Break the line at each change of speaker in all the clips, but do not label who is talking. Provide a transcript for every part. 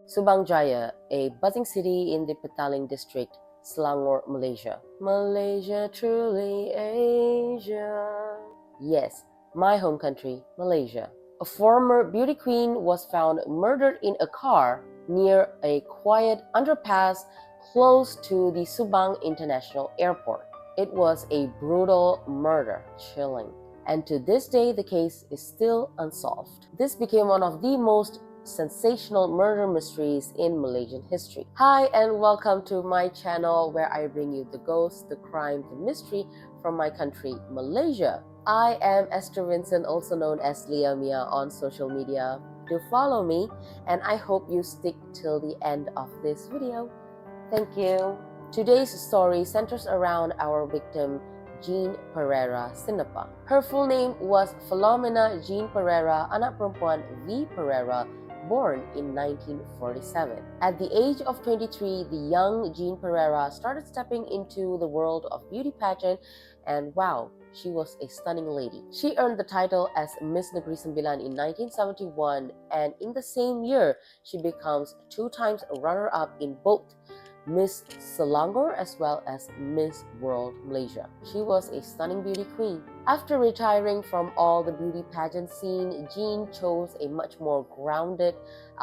Subang Jaya, a buzzing city in the Petaling district, Selangor, Malaysia. Malaysia, truly Asia. Yes, my home country, Malaysia. A former beauty queen was found murdered in a car near a quiet underpass close to the Subang International Airport. It was a brutal murder, chilling. And to this day, the case is still unsolved. This became one of the most sensational murder mysteries in Malaysian history. Hi, and welcome to my channel where I bring you the ghosts, the crime, the mystery from my country, Malaysia. I am Esther Vincent, also known as Leah Mia on social media. Do follow me, and I hope you stick till the end of this video. Thank you. Today's story centers around our victim, Jean Perera Sinapa. Her full name was Philomena Jean Perera, anak perempuan V. Perera, born in 1947. At the age of 23, the young Jean Perera started stepping into the world of beauty pageant, and wow, she was a stunning lady. She earned the title as Miss Negeri Sembilan in 1971, and in the same year, she becomes 2 times runner-up in both Miss Selangor as well as Miss World Malaysia. She was a stunning beauty queen. After retiring from all the beauty pageant scene, Jean chose a much more grounded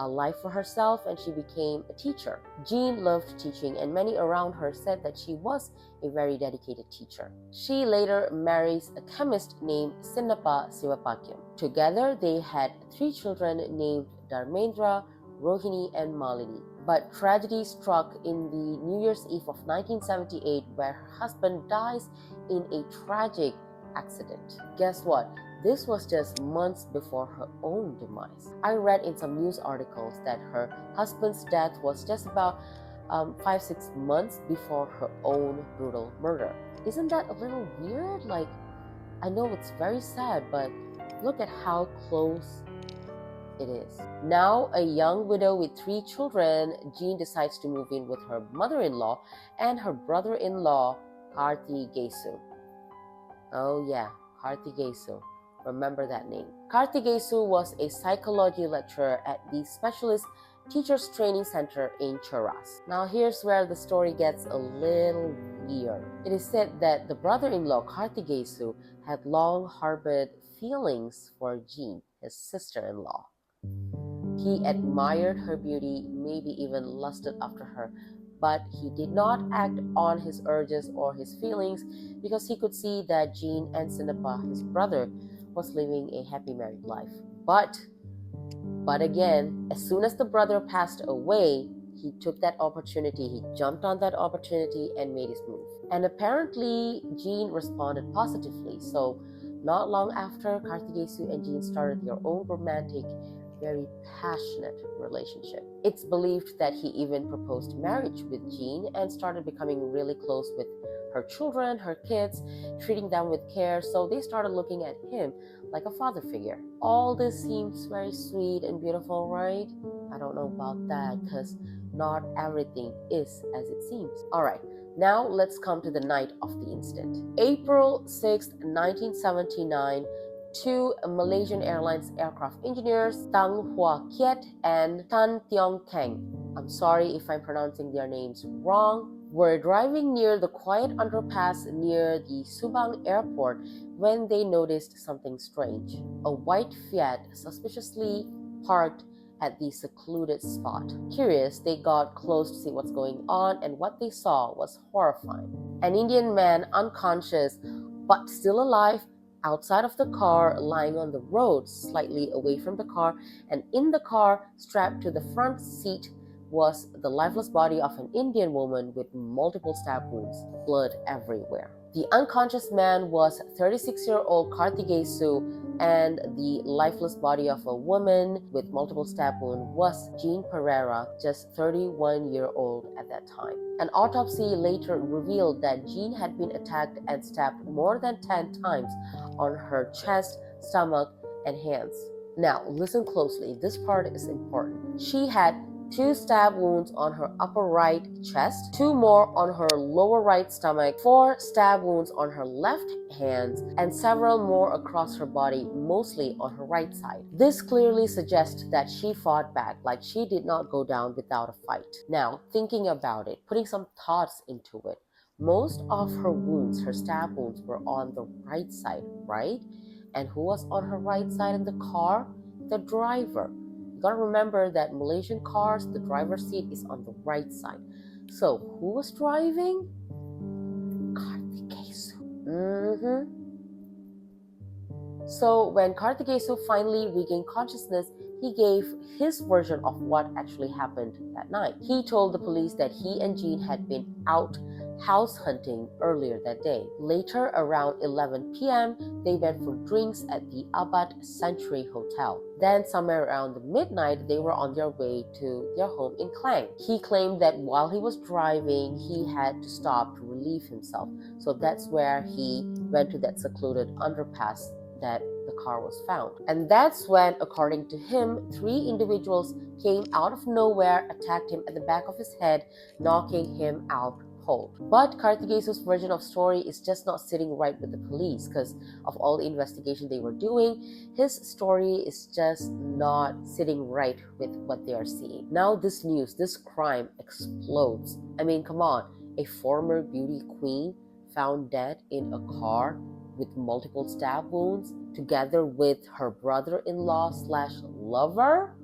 life for herself, and she became a teacher. Jean loved teaching, and many around her said that she was a very dedicated teacher. She later marries a chemist named Sinapa Sivapakyam. Together, they had 3 children named Dharmendra, Rohini, and Malini. But tragedy struck in the New Year's Eve of 1978, where her husband dies in a tragic accident. Guess what? This was just months before her own demise. I read in some news articles that her husband's death was just about 5-6 months before her own brutal murder. Isn't that a little weird? Like, I know it's very sad, but look at how close it is. Now a young widow with 3 children, Jean decides to move in with her mother-in-law and her brother-in-law, Karthi Gesu. Oh yeah, Karthi Gesu. Remember that name. Karthi Gesu was a psychology lecturer at the Specialist Teachers Training Center in Cheras. Now here's where the story gets a little weird. It is said that the brother-in-law, Karthi Gesu, had long harbored feelings for Jean, his sister-in-law. He admired her beauty, maybe even lusted after her, but he did not act on his urges or his feelings because he could see that Jean and Sinapa, his brother, was living a happy married life. But again, as soon as the brother passed away, he took that opportunity, he jumped on that opportunity and made his move. And apparently, Jean responded positively. So not long after, Karthi Gesu and Jean started their own romantic, very passionate relationship. It's believed that he even proposed marriage with Jean and started becoming really close with her children, her kids, treating them with care, so they started looking at him like a father figure. All this seems very sweet and beautiful, right? I don't know about that, because not everything is as it seems. Alright, now let's come to the night of the incident. April 6th, 1979, 2 Malaysian Airlines aircraft engineers, Tang Hua Kiet and Tan Tiong Keng, I'm sorry if I'm pronouncing their names wrong, were driving near the quiet underpass near the Subang airport when they noticed something strange. A white Fiat suspiciously parked at the secluded spot. Curious, they got close to see what's going on, and what they saw was horrifying. An Indian man, unconscious but still alive, outside of the car, lying on the road slightly away from the car, and in the car, strapped to the front seat, was the lifeless body of an Indian woman with multiple stab wounds, blood everywhere. The unconscious man was 36-year-old Karthi Gesu, and the lifeless body of a woman with multiple stab wounds was Jean Perera, just 31-year-old at that time. An autopsy later revealed that Jean had been attacked and stabbed more than 10 times on her chest, stomach, and hands. Now, listen closely. This part is important. She had 2 stab wounds on her upper right chest, 2 more on her lower right stomach, 4 stab wounds on her left hand, and several more across her body, mostly on her right side. This clearly suggests that she fought back, like she did not go down without a fight. Now, thinking about it, putting some thoughts into it, most of her wounds, her stab wounds, were on the right side, right? And who was on her right side in the car? The driver. You gotta remember that Malaysian cars, the driver's seat is on the right side. So who was driving? Kartikesu. So when Kartikesu finally regained consciousness, he gave his version of what actually happened that night. He told the police that he and Jean had been out house hunting earlier that day. Later, around 11 p.m., they went for drinks at the Abad Century Hotel. Then, somewhere around the midnight, they were on their way to their home in Klang. He claimed that while he was driving, he had to stop to relieve himself. So that's where he went to that secluded underpass that the car was found. And that's when, according to him, 3 individuals came out of nowhere, attacked him at the back of his head, knocking him out cold. But Kartikesu's version of story is just not sitting right with the police because of all the investigation they were doing. His story is just not sitting right with what they are seeing. Now this news, this crime explodes. I mean, come on, a former beauty queen found dead in a car with multiple stab wounds together with her brother-in-law / lover?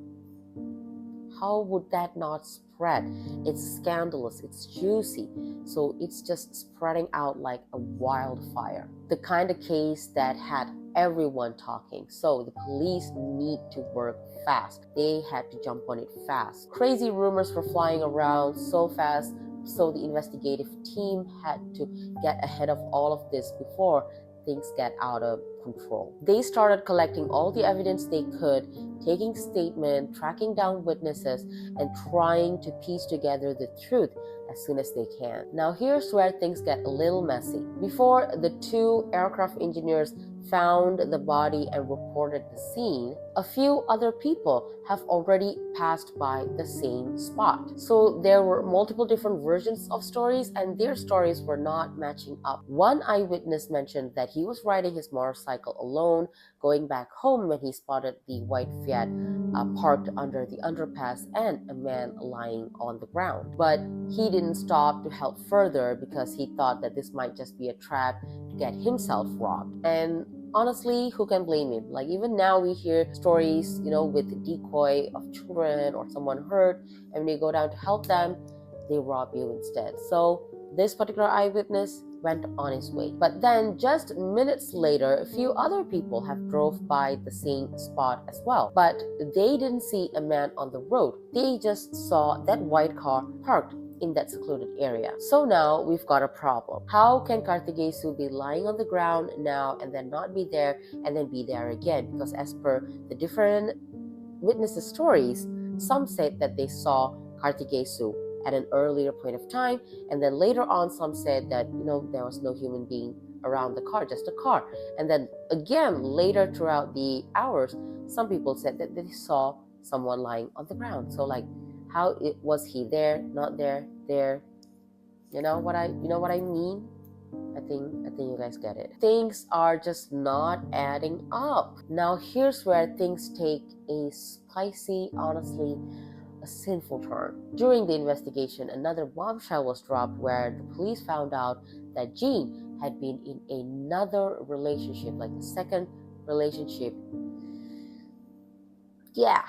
How would that not spread? It's scandalous, it's juicy, so it's just spreading out like a wildfire. The kind of case that had everyone talking, so the police need to work fast. They had to jump on it fast. Crazy rumors were flying around so fast, so the investigative team had to get ahead of all of this before things get out of control. They started collecting all the evidence they could, taking statements, tracking down witnesses, and trying to piece together the truth as soon as they can. Now here's where things get a little messy. Before the 2 aircraft engineers found the body and reported the scene, a few other people have already passed by the same spot. So there were multiple different versions of stories, and their stories were not matching up. One eyewitness mentioned that he was riding his motorcycle alone, going back home when he spotted the white Fiat parked under the underpass and a man lying on the ground. But he didn't stop to help further because he thought that this might just be a trap to get himself robbed. And honestly, who can blame him? Like, even now we hear stories, with decoy of children or someone hurt, and when you go down to help them, they rob you instead. So this particular eyewitness went on his way. But then just minutes later, a few other people have drove by the same spot as well. But they didn't see a man on the road. They just saw that white car parked in that secluded area. So now we've got a problem. How can Kartikesu be lying on the ground now and then not be there and then be there again? Because as per the different witnesses' stories, some said that they saw Kartikesu at an earlier point of time, and then later on some said that there was no human being around the car, just a car. And then again later throughout the hours, some people said that they saw someone lying on the ground. So like, how was he there, not there, there? You know what I mean? I think you guys get it. Things are just not adding up. Now here's where things take a spicy, honestly, a sinful turn. During the investigation, another bombshell was dropped where the police found out that Jean had been in another relationship, like a second relationship. Yeah.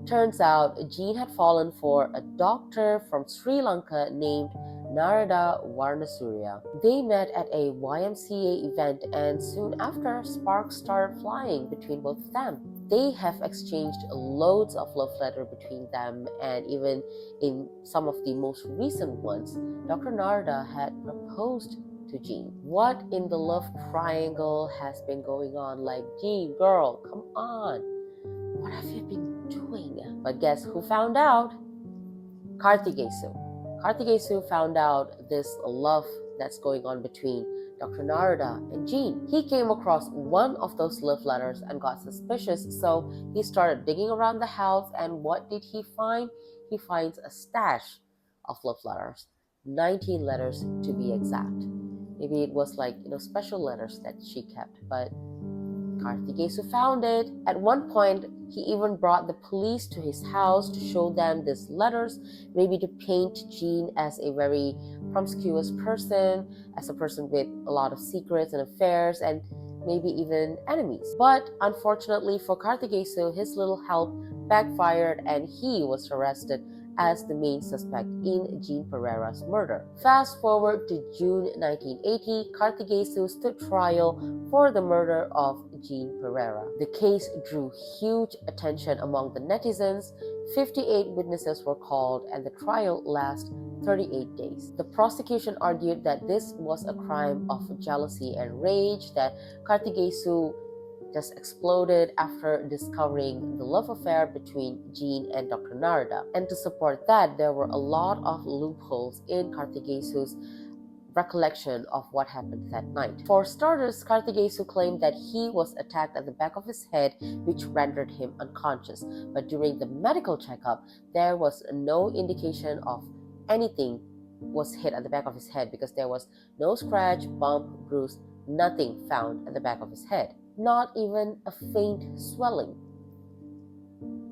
Turns out Jean had fallen for a doctor from Sri Lanka named Narada Warnasurya. They met at a YMCA event, and soon after, sparks started flying between both of them. They have exchanged loads of love letters between them, and even in some of the most recent ones, Dr. Narada had proposed to Jean. What in the love triangle has been going on? Like, Jean, girl, come on. What have you been doing? But guess who found out? Kartikesu. Kartikesu found out this love that's going on between Dr. Narada, and Jean. He came across one of those love letters and got suspicious, so he started digging around the house, and what did he find? He finds a stash of love letters, 19 letters to be exact. Maybe it was like, special letters that she kept, but Karthikesu found it. At one point, he even brought the police to his house to show them these letters, maybe to paint Jean as a very promiscuous person, as a person with a lot of secrets and affairs, and maybe even enemies. But unfortunately for Karthikesu, his little help backfired and he was arrested as the main suspect in Jean Perera's murder. Fast forward to June 1980, Karthikesu stood trial for the murder of Jean Perera. The case drew huge attention among the netizens. 58 witnesses were called and the trial lasted 38 days. The prosecution argued that this was a crime of jealousy and rage, that Karthikesu just exploded after discovering the love affair between Jean and Dr. Narada. And to support that, there were a lot of loopholes in Karthikesu's recollection of what happened that night. For starters, Karthikesu claimed that he was attacked at the back of his head, which rendered him unconscious. But during the medical checkup, there was no indication of anything was hit at the back of his head, because there was no scratch, bump, bruise, nothing found at the back of his head. Not even a faint swelling.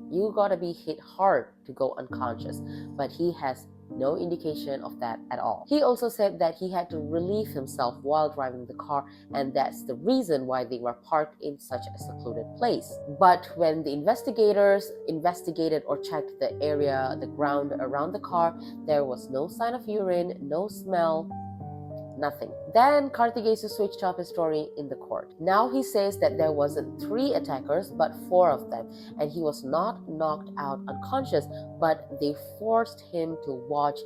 You gotta be hit hard to go unconscious, but he has no indication of that at all. He also said that he had to relieve himself while driving the car, and that's the reason why they were parked in such a secluded place. But when the investigators investigated or checked the area, the ground around the car, there was no sign of urine, no smell, nothing. Then Karthikesu switched up his story in the court. Now he says that there wasn't 3 attackers but 4 of them, and he was not knocked out unconscious, but they forced him to watch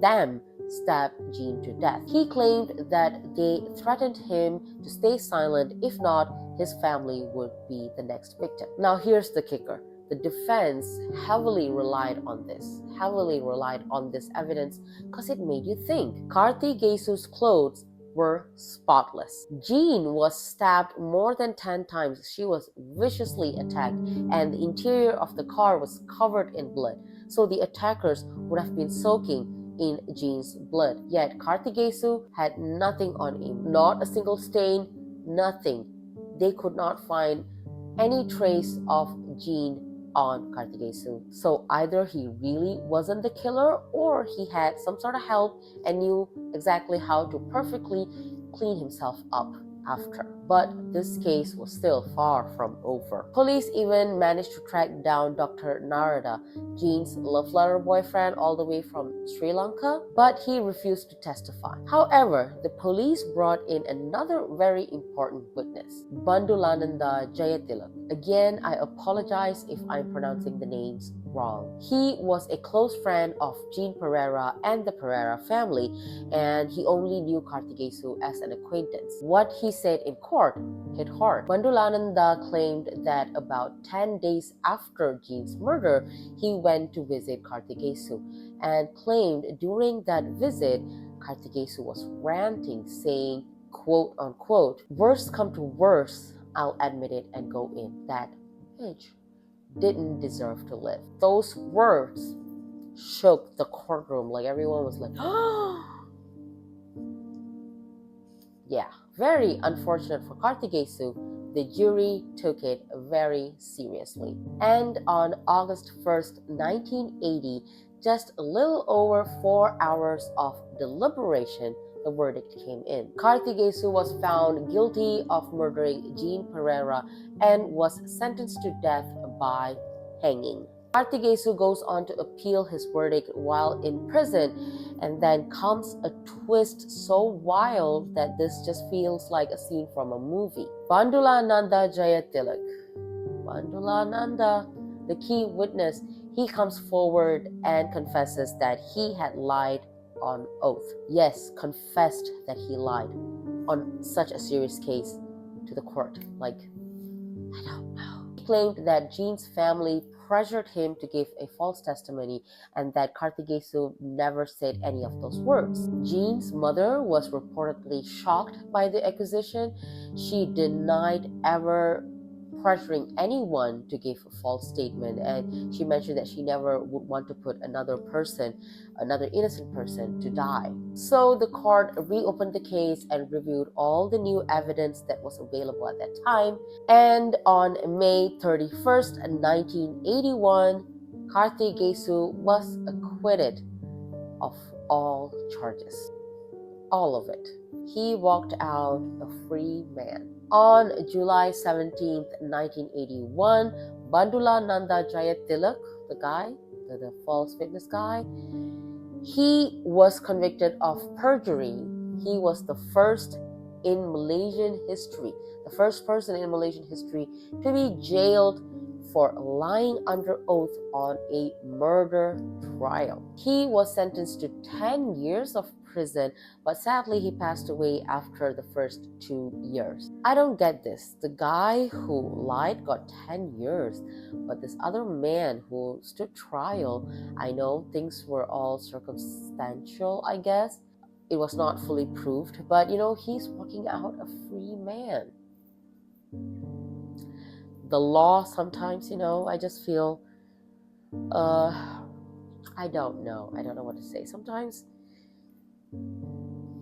them stab Jean to death. He claimed that they threatened him to stay silent, if not, his family would be the next victim. Now here's the kicker. The defense heavily relied on this evidence because it made you think. Karthikesu's clothes were spotless. Jean was stabbed more than 10 times. She was viciously attacked, and the interior of the car was covered in blood. So the attackers would have been soaking in Jean's blood. Yet Karthikesu had nothing on him. Not a single stain, nothing. They could not find any trace of Jean on Karthikesu. So either he really wasn't the killer, or he had some sort of help and knew exactly how to perfectly clean himself up after. But this case was still far from over. Police even managed to track down Dr. Narada, Jean's love letter boyfriend, all the way from Sri Lanka, but he refused to testify. However, the police brought in another very important witness, Bandulananda Jayatilak. Again, I apologize if I'm pronouncing the names wrong. He was a close friend of Jean Perera and the Perera family, and he only knew Karthikesu as an acquaintance. What he said in court hit hard. Bandulananda claimed that about 10 days after Jean's murder, he went to visit Karthikesu and claimed during that visit, Karthikesu was ranting, saying, quote unquote, "Worst come to worst, I'll admit it and go in. That bitch didn't deserve to live." Those words shook the courtroom. Like everyone was like, oh. Yeah, very unfortunate for Karthikesu. The jury took it very seriously. And on August 1st, 1980, just a little over 4 hours of deliberation, the verdict came in. Karthikesu was found guilty of murdering Jean Perera and was sentenced to death by hanging. Karthikesu goes on to appeal his verdict while in prison, and then comes a twist so wild that this just feels like a scene from a movie. Bandulananda Jayatilak, Bandulananda, the key witness, he comes forward and confesses that he had lied on oath. Yes, confessed that he lied on such a serious case to the court. Like, I don't know. He claimed that Jean's family pressured him to give a false testimony and that Kartigesu never said any of those words. Jean's mother was reportedly shocked by the accusation. She denied ever pressuring anyone to give a false statement, and she mentioned that she never would want to put another innocent person, to die. So the court reopened the case and reviewed all the new evidence that was available at that time, and on May 31st, 1981, Kartigesu was acquitted of all charges. All of it. He walked out a free man. On July 17th, 1981, Bandula Nanda Jayatilak, the guy, the false witness guy, he was convicted of perjury. He was the first in Malaysian history, the first person in Malaysian history to be jailed for lying under oath on a murder trial. He was sentenced to 10 years of prison, but sadly he passed away after the first 2 years. I don't get this. The guy who lied got 10 years, but this other man who stood trial, I know things were all circumstantial, I guess. It was not fully proved, but he's walking out a free man. The law sometimes, I just feel, I don't know what to say. Sometimes,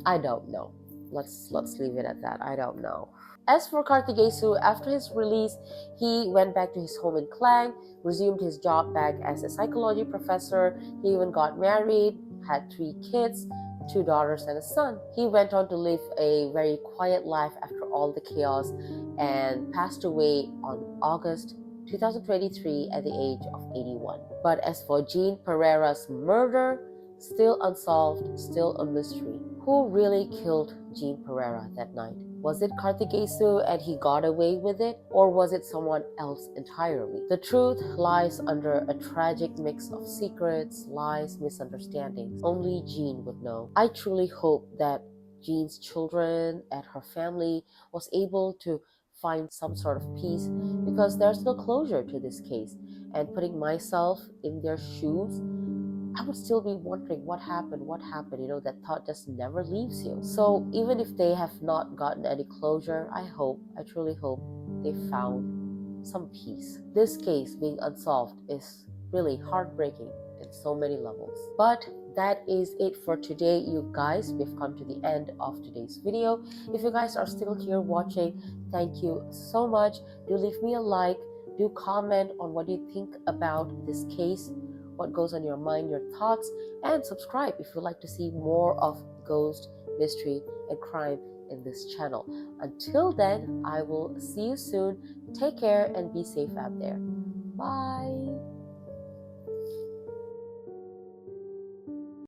I don't know. Let's leave it at that. I don't know. As for Kartigesu, after his release, he went back to his home in Klang, resumed his job back as a psychology professor. He even got married, had 3 kids, 2 daughters and a son. He went on to live a very quiet life after all the chaos and passed away on August 2023 at the age of 81. But as for Jean Perera's murder, still unsolved, still a mystery. Who really killed Jean Perera that night? Was it Kartigesu and he got away with it? Or was it someone else entirely? The truth lies under a tragic mix of secrets, lies, misunderstandings. Only Jean would know. I truly hope that Jean's children and her family was able to find some sort of peace, because there's no closure to this case. And putting myself in their shoes, I would still be wondering what happened. That thought just never leaves you. So even if they have not gotten any closure, I truly hope they found some peace. This case being unsolved is really heartbreaking in so many levels. But that is it for today, you guys. We've come to the end of today's video. If you guys are still here watching, thank you so much. Do leave me a like. Do comment on what you think about this case, what goes on your mind, your thoughts, and subscribe if you'd like to see more of ghost, mystery, and crime in this channel. Until then, I will see you soon. Take care and be safe out there. Bye.